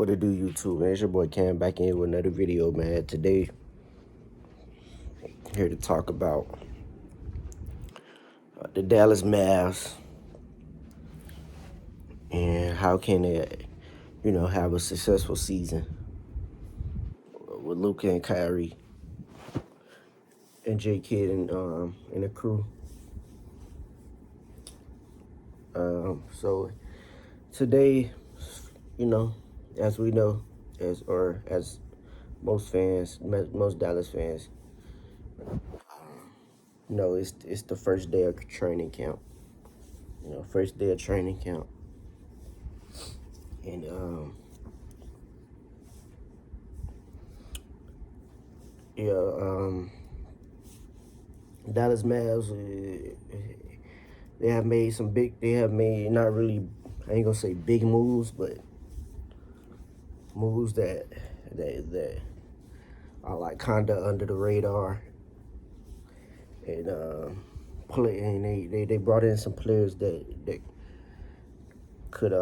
What it do, YouTube, man? It's your boy Cam back in with another video, man. Today, here to talk about the Dallas Mavs and how can they, have a successful season with Luka and Kyrie and J Kidd and the crew. So today, as we know, as most Dallas fans, it's the first day of training camp. First day of training camp. And Dallas Mavs, they have made not really, I ain't gonna say big moves, but moves that are like kinda under the radar. And they brought in some players that could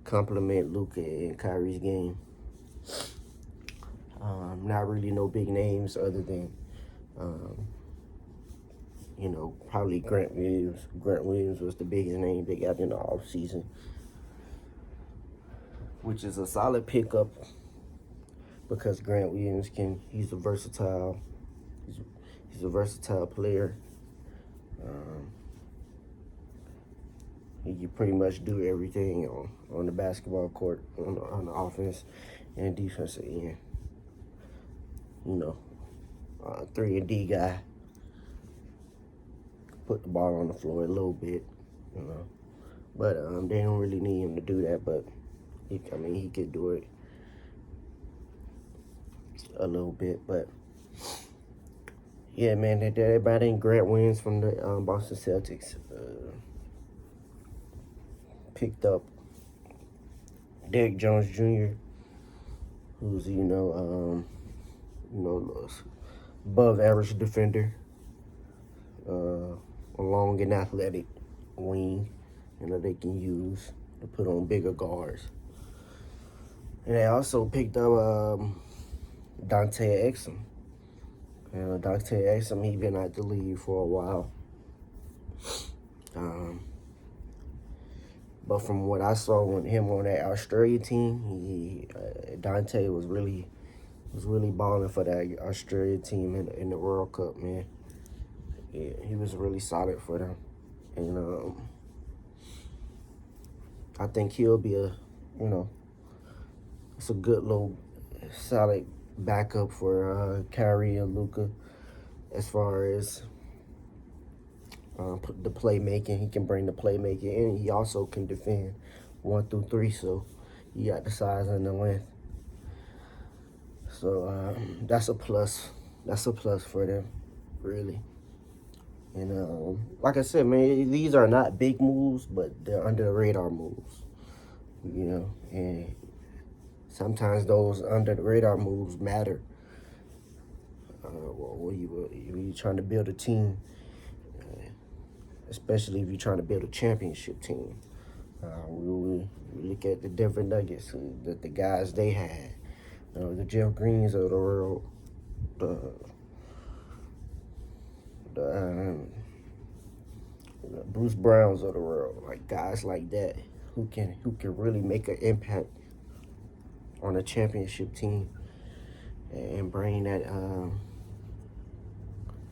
complement Luka and Kyrie's game. Not really no big names other than probably Grant Williams. Grant Williams was the biggest name they got in the offseason, which is a solid pickup because Grant Williams he's a versatile player. He can pretty much do everything on the basketball court, on the offense and defensive end. 3-and-D guy. Put the ball on the floor a little bit, But they don't really need him to do that, but he could do it a little bit. But yeah, man, they brought in Grant Williams from the Boston Celtics. Picked up Derrick Jones Jr., who's above average defender, a long and athletic wing, they can use to put on bigger guards. And they also picked up Dante Exum. Dante Exum, he been out the league for a while. But from what I saw with him on that Australia team, Dante was really balling for that Australia team in the World Cup, man. Yeah, he was really solid for them. And I think he'll be it's a good little solid backup for Kyrie and Luka as far as the playmaking. He can bring the playmaking, and he also can defend 1 through 3, so he got the size and the length. So that's a plus. That's a plus for them, really. And like I said, man, these are not big moves, but they're under the radar moves, and sometimes those under the radar moves matter. When you're trying to build a team, especially if you're trying to build a championship team. We look at the Denver Nuggets, the guys they had, the Jeff Greens of the world, the Bruce Browns of the world, like guys like that who can really make an impact on a championship team and bring that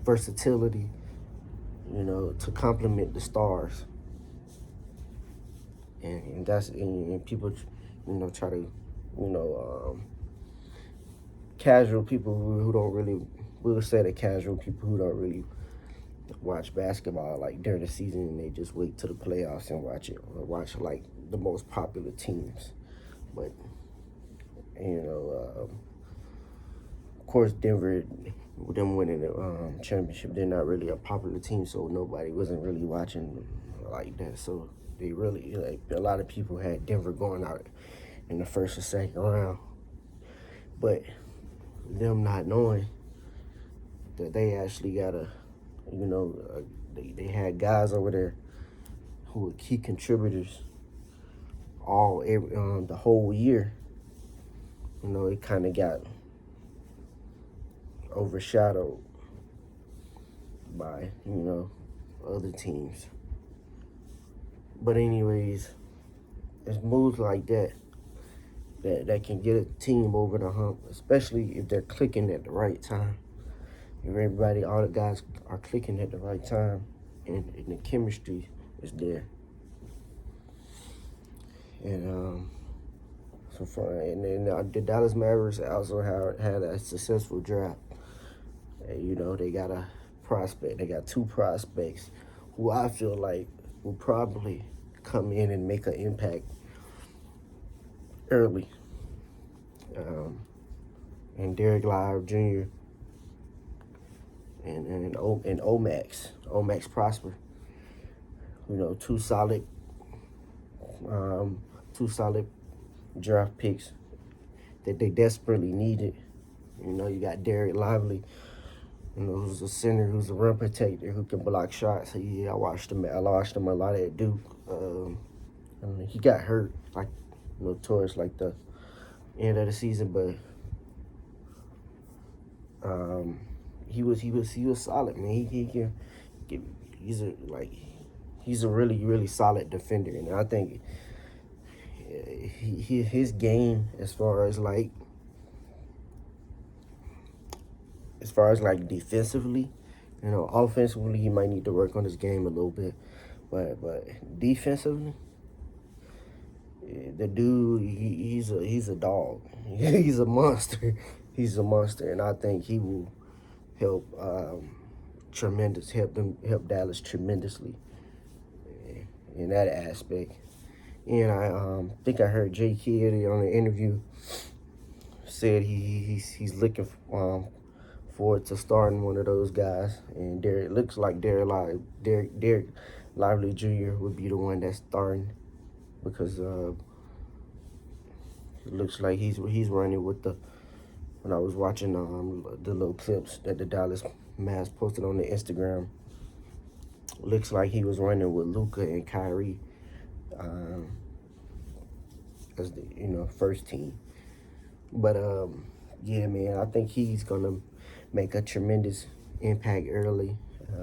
versatility, to complement the stars. And that's and people, try to, casual people who don't really, we'll say the casual people who don't really watch basketball like during the season, and they just wait to the playoffs and watch it, or watch like the most popular teams. But of course, Denver, with them winning the championship, they're not really a popular team, so nobody wasn't really watching like that. So they really, a lot of people had Denver going out in the first or second round. But them not knowing that they actually got they had guys over there who were key contributors the whole year. You know, it kind of got overshadowed by, other teams. But anyways, it's moves like that can get a team over the hump, especially if they're clicking at the right time. If all the guys are clicking at the right time, and the chemistry is there. And the Dallas Mavericks also had a successful draft. And, they got a prospect. They got two prospects who I feel like will probably come in and make an impact early. And Derek Live Jr. and Omax Prosper. Two solid draft picks that they desperately needed. You got Derek Lively, who's a center, who's a rim protector, who can block shots. I watched him a lot at Duke. He got hurt towards the end of the season, but he was solid, man. He's a really, really solid defender, and I think his game as far as defensively, offensively he might need to work on his game a little bit, but defensively, the dude, he's a dog. He's a monster. He's a monster, and I think he will help help Dallas tremendously in that aspect. And I think I heard Jay Kidd on the interview said he's looking forward to starting one of those guys, and Derek looks like Derek Lively Jr. would be the one that's starting, because it looks like he's running with when I was watching the little clips that the Dallas Mavs posted on the Instagram, looks like he was running with Luka and Kyrie as the first team. But yeah, man, I think he's gonna make a tremendous impact early.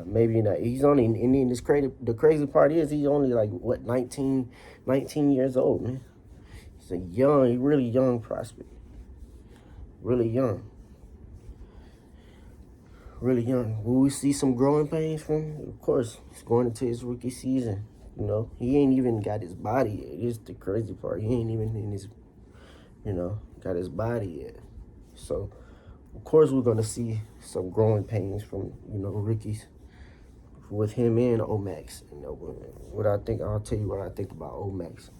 Maybe not. He's only, and then the crazy part is he's only 19 years old, man. He's a really young prospect. Really young. Really young. Will we see some growing pains from him? Of course. He's going into his rookie season. He ain't even got his body yet. It's the crazy part. He ain't even in his, got his body yet. So, of course, we're going to see some growing pains from, rookies with him and Omax. What I think, I'll tell you what I think about Omax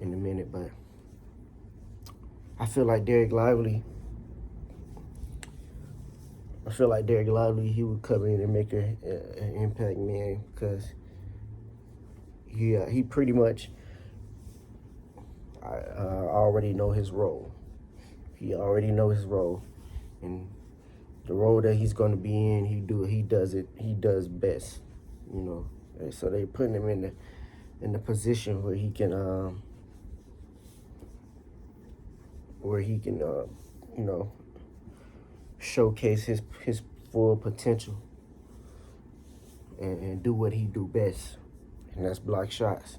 in a minute, but I feel like Derek Lively, he would come in and make an impact, man, because he pretty much already know his role. He already know his role, and the role that he's going to be in, he does best, And so they putting him in the position where he can showcase his full potential and do what he do best, and that's block shots.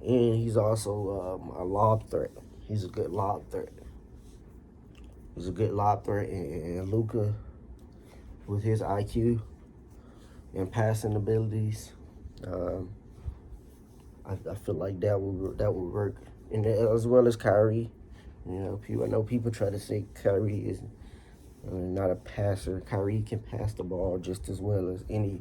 And he's also a lob threat. He's a good lob threat. And Luka, with his IQ and passing abilities, I feel like that would work. And as well as Kyrie. I know people try to say Kyrie is not a passer. Kyrie can pass the ball just as well as any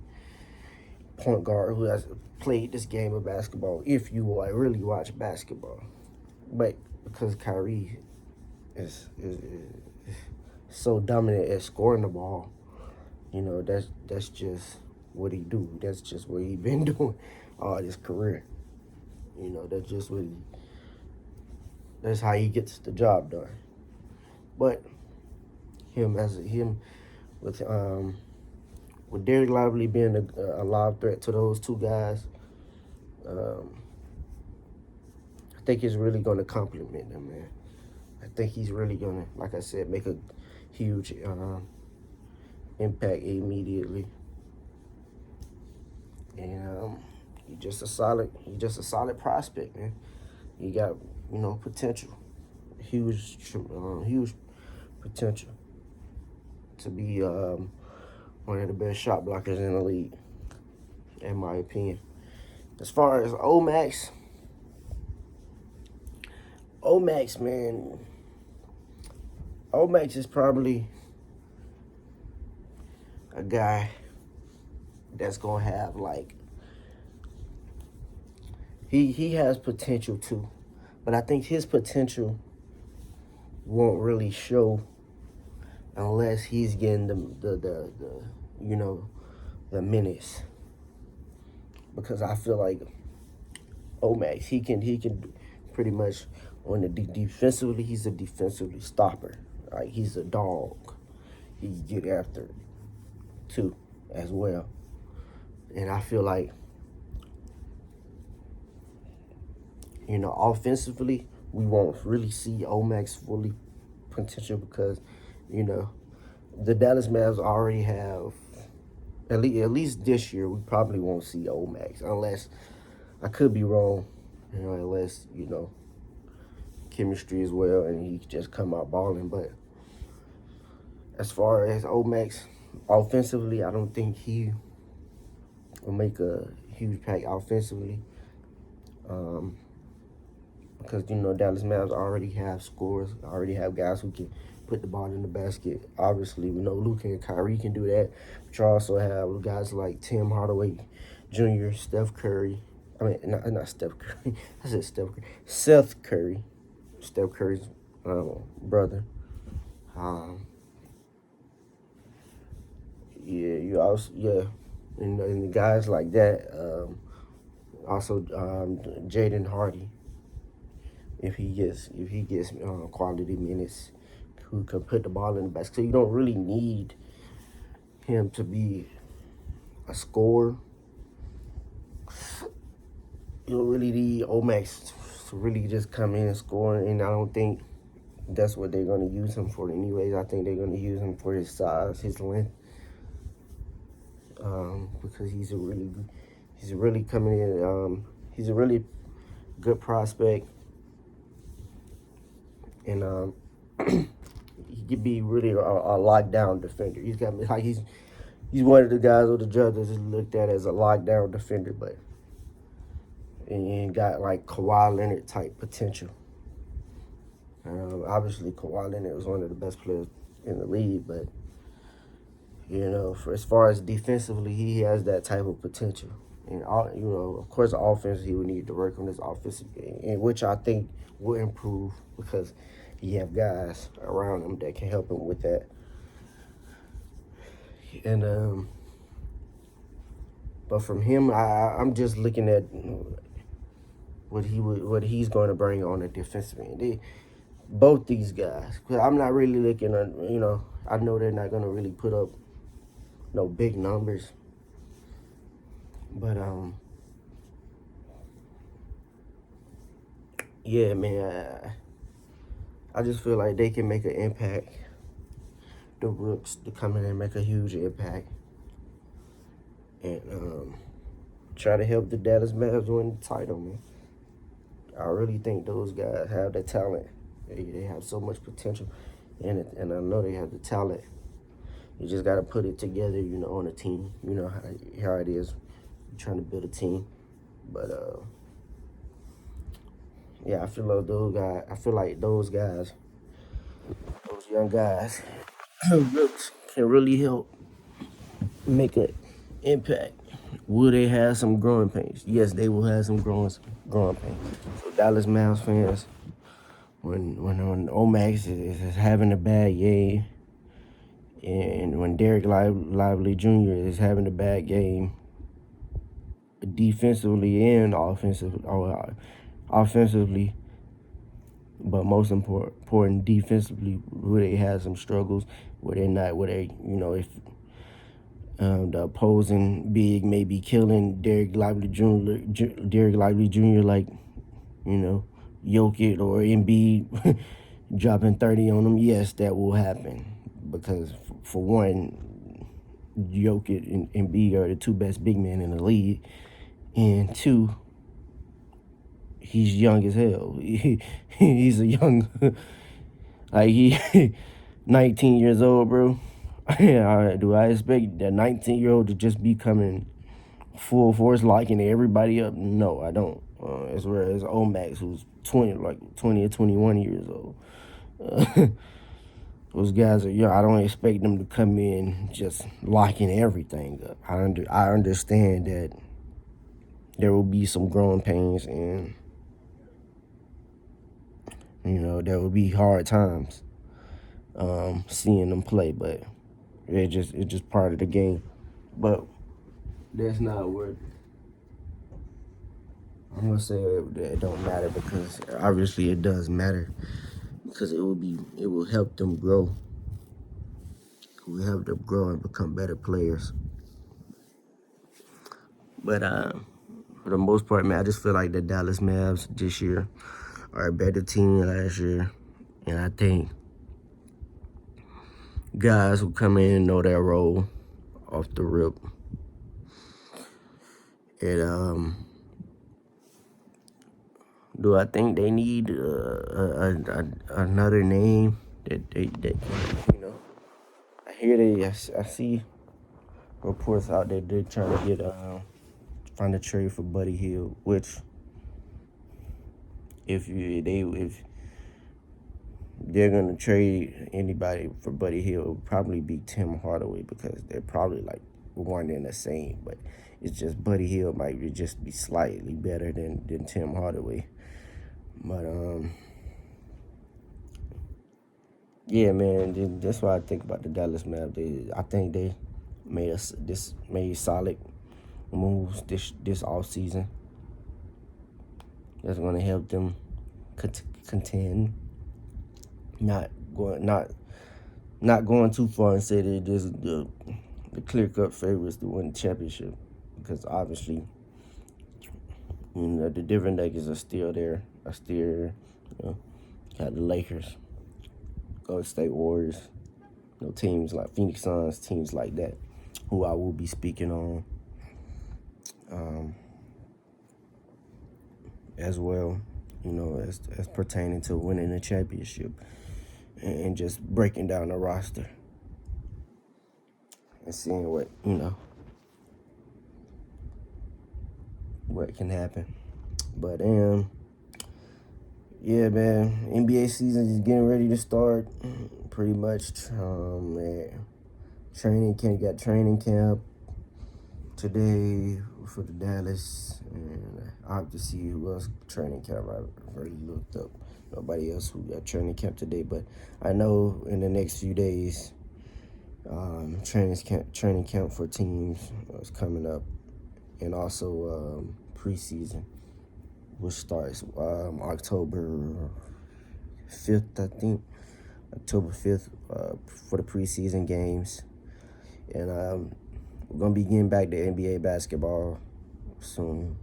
point guard who has played this game of basketball, if you really watch basketball. But because Kyrie is so dominant at scoring the ball, that's just what he do. That's just what he been doing all his career. That's how he gets the job done. But him with Derek Lively being a lob threat to those two guys, think it's really going to compliment them, man. I think he's really going to, like I said, make a huge impact immediately. And he's just a solid prospect, man. He got, potential, huge potential to be one of the best shot blockers in the league, in my opinion. As far as Omax, man, Omax is probably a guy that's gonna have like he has potential too, but I think his potential won't really show unless he's getting the minutes, because I feel like Omax he can pretty much on the defensively, he's a defensively stopper. Like he's a dog. He get after it too as well. And I feel like, offensively, we won't really see Omax fully potential because, the Dallas Mavs already have, at least this year, we probably won't see Omax unless, I could be wrong, unless, chemistry as well and he just come out balling. But as far as Omax, offensively, I don't think he will make a huge impact offensively. Because, Dallas Mavs already have scorers, already have guys who can put the ball in the basket. Obviously, we know Luka and Kyrie can do that. But you also have guys like Tim Hardaway Jr., Steph Curry. I mean, not Steph Curry. I said Steph Curry. Seth Curry. Steph Curry's brother. And the guys like that. Also, Jaden Hardy. If he gets quality minutes, who can put the ball in the basket. So you don't really need him to be a scorer. You don't really need Omax to really just come in and score, and I don't think that's what they're going to use him for anyways. I think they're going to use him for his size, his length, because he's really coming in. He's a really good prospect, and he could be really a lockdown defender. He's one of the guys or the judges is looked at as a lockdown defender, but and got like Kawhi Leonard type potential. Obviously, Kawhi Leonard was one of the best players in the league, but for as far as defensively, he has that type of potential. And of course, the offense, he would need to work on his offensive game, and which I think will improve because he have guys around him that can help him with that. And but from him, I'm just looking at what he's going to bring on the defensive end. Both these guys, because I'm not really looking at, I know they're not going to really put up no big numbers, but yeah, man, I just feel like they can make an impact. The rooks to come in and make a huge impact, and try to help the Dallas Mavs win the title, man. I really think those guys have the talent. They have so much potential in it, and I know they have the talent. You just got to put it together, on a team. You know how it is. You're trying to build a team, but yeah, I feel like those guys, those young guys, can really help make an impact. Will they have some growing pains? Yes, they will have some growing pains. So Dallas Mavs fans, when Omax is having a bad game, and when Derek Lively Jr. is having a bad game, defensively and offensively, but most important defensively, where they have some struggles, where if the opposing big may be killing Derek Lively Jr. like, Jokic or Embiid dropping 30 on them, yes, that will happen. Because for one, Jokic and Embiid are the two best big men in the league. And two, he's young as hell. He's a young, like he 19 years old, bro. Do I expect that 19-year-old to just be coming full force liking everybody up? No, I don't. As well as Omax, who's 20 or 21 years old. Those guys are young. I don't expect them to come in just locking everything up. I understand that there will be some growing pains, and there will be hard times seeing them play, but it's just part of the game. But that's not what I'm gonna say. It don't matter, because obviously it does matter, because it will help them grow. It will help them grow and become better players. But for the most part, man, I just feel like the Dallas Mavs this year are a better team than last year, and I think guys who come in and know their role off the rip. And do I think they need another name that I see reports out there they're trying to get find a trade for Buddy Hield, which if they're gonna trade anybody for Buddy Hield, it would probably be Tim Hardaway, because they're probably like one and the same. But it's just Buddy Hield might just be slightly better than Tim Hardaway. But yeah, man, that's what I think about the Dallas Mavs. I think they made solid moves this off season. That's gonna help them contend. Not going too far and say that this is the clear-cut favorites to win the championship, because obviously, the different Lakers are still there. Got the Lakers, Golden State Warriors, teams like Phoenix Suns, teams like that, who I will be speaking on as well, as pertaining to winning the championship and just breaking down the roster and seeing what can happen. But yeah, man, NBA season is getting ready to start. Pretty much, training camp today for the Dallas, and I have to see who else training camp. I already looked up. Nobody else who got training camp today, but I know in the next few days, training camp for teams is coming up, and also preseason, which starts October 5th, I think. October 5th for the preseason games. And we're going to be getting back to NBA basketball soon.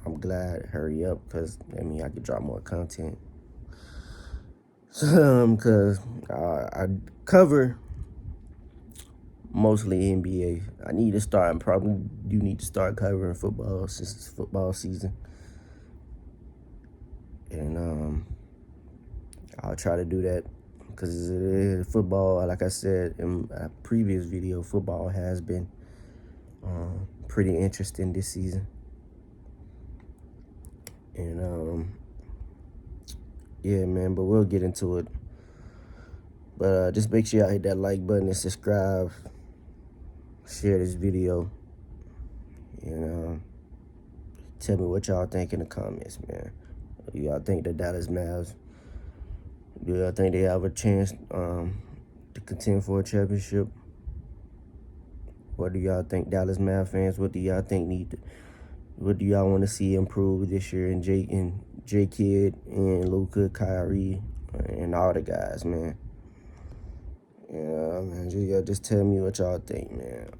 I'm glad, hurry up, because that means I could drop more content. Because I cover mostly NBA. I need to start, and probably do need to start covering football since it's football season. And I'll try to do that, because football, like I said in a previous video, football has been pretty interesting this season. And yeah, man, but we'll get into it. But just make sure y'all hit that like button and subscribe. Share this video. And tell me what y'all think in the comments, man. Do y'all think the Dallas Mavs, do y'all think they have a chance to contend for a championship? What do y'all think, Dallas Mavs fans? What do y'all think what do y'all want to see improve this year in J Kidd and Luka, Kyrie, and all the guys, man? Yeah, man, just tell me what y'all think, man.